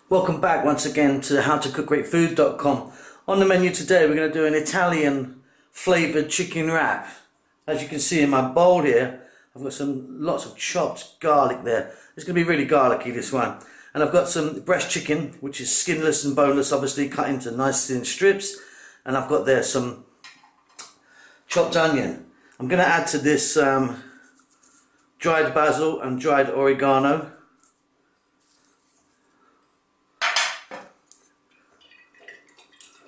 Welcome back once again to howtocookgreatfood.com. On the menu today we're going to do an Italian flavoured chicken wrap. As you can see in my bowl here, I've got lots of chopped garlic there. It's going to be really garlicky, this one. And I've got some breast chicken, which is skinless and boneless, obviously cut into nice thin strips. And I've got there some chopped onion. I'm going to add to this dried basil and dried oregano.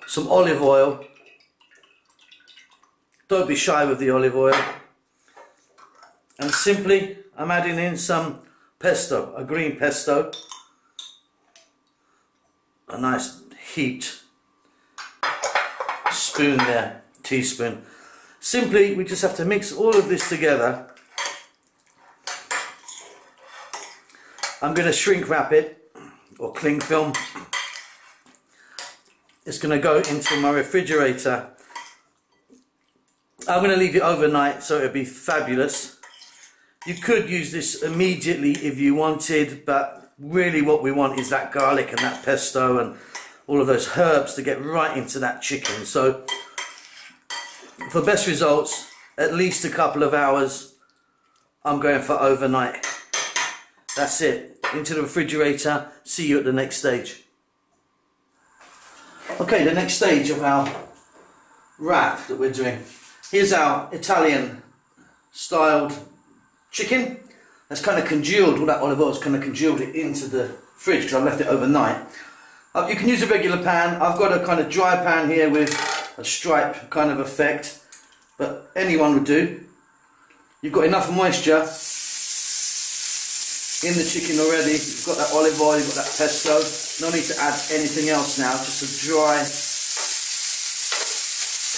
Some olive oil. Don't be shy with the olive oil. And simply, I'm adding in some pesto, a green pesto. A nice heaped spoon there, teaspoon. Simply, we just have to mix all of this together. I'm going to shrink wrap it, or cling film. It's going to go into my refrigerator. I'm going to leave it overnight so it'll be fabulous. You could use this immediately if you wanted, but really what we want is that garlic and that pesto and all of those herbs to get right into that chicken. So for best results, at least a couple of hours, I'm going for overnight. That's it. Into the refrigerator. See you at the next stage. Okay, the next stage of our wrap that we're doing. Here's our Italian styled chicken. That's kind of congealed, all that olive oil is kind of congealed it into the fridge because I left it overnight. You can use a regular pan. I've got a kind of dry pan here with a stripe kind of effect, but anyone would do. You've got enough moisture in the chicken already. You've got that olive oil, you've got that pesto. No need to add anything else now, just a dry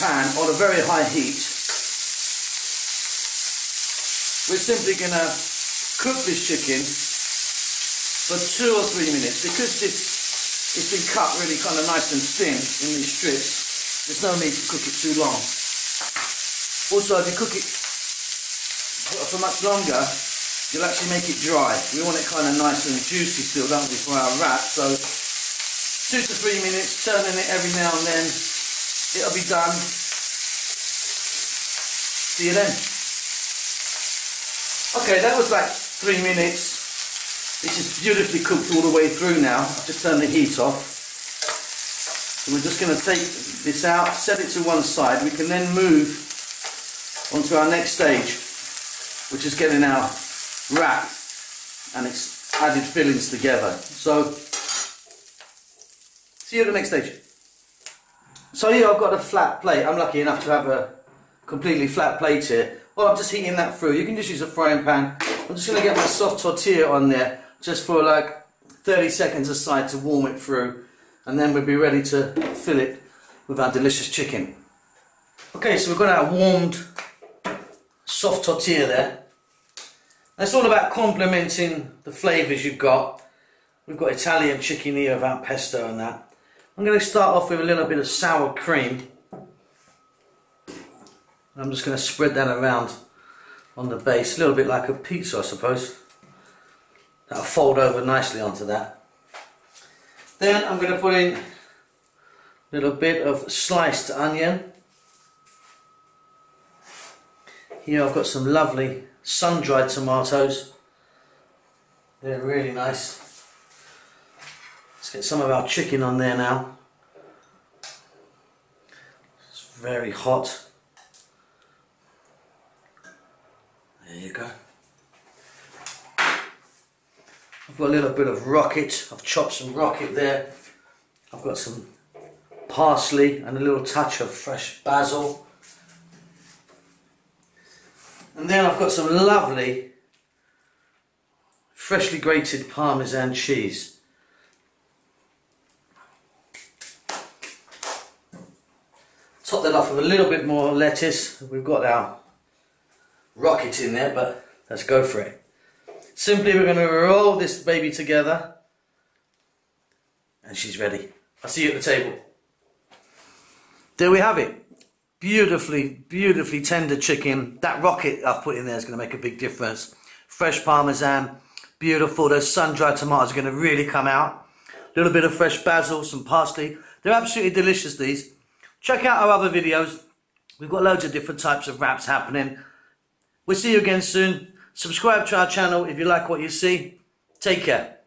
pan on a very high heat. We're simply going to cook this chicken for 2 or 3 minutes. Because it's been cut really kind of nice and thin in these strips, there's no need to cook it too long. Also, if you cook it for much longer, you'll actually make it dry. We want it kind of nice and juicy still, don't we, for our wrap? So 2 to 3 minutes, turning it every now and then. It'll be done. See you then. Okay, that was like 3 minutes. This is beautifully cooked all the way through now. I've just turned the heat off. So we're just going to take this out, set it to one side. We can then move on to our next stage, which is getting our wrap and its added fillings together. So see you at the next stage. So here I've got a flat plate. I'm lucky enough to have a completely flat plate here. Well, I'm just heating that through. You can just use a frying pan. I'm just going to get my soft tortilla on there just for like 30 seconds aside to warm it through, and then we'll be ready to fill it with our delicious chicken. Okay, so we've got our warmed soft tortilla there. It's all about complementing the flavours you've got. We've got Italian chicken here without pesto and that. I'm going to start off with a little bit of sour cream. I'm just going to spread that around on the base, a little bit like a pizza, I suppose. That'll fold over nicely onto that. Then I'm going to put in a little bit of sliced onion. Here I've got some lovely sun-dried tomatoes. They're really nice. Let's get some of our chicken on there now. It's very hot. There you go. I've got a little bit of rocket. I've chopped some rocket there. I've got some parsley and a little touch of fresh basil. And then I've got some lovely freshly grated Parmesan cheese. Top that off with a little bit more lettuce. We've got our rocket in there, but let's go for it. Simply we're going to roll this baby together and she's ready. I'll see you at the table. There we have it. Beautifully tender chicken. That rocket I've put in there is going to make a big difference. Fresh Parmesan, beautiful. Those sun-dried tomatoes are going to really come out. A little bit of fresh basil, some parsley. They're absolutely delicious, these. Check out our other videos. We've got loads of different types of wraps happening. We'll see you again soon. Subscribe to our channel if you like what you see. Take care.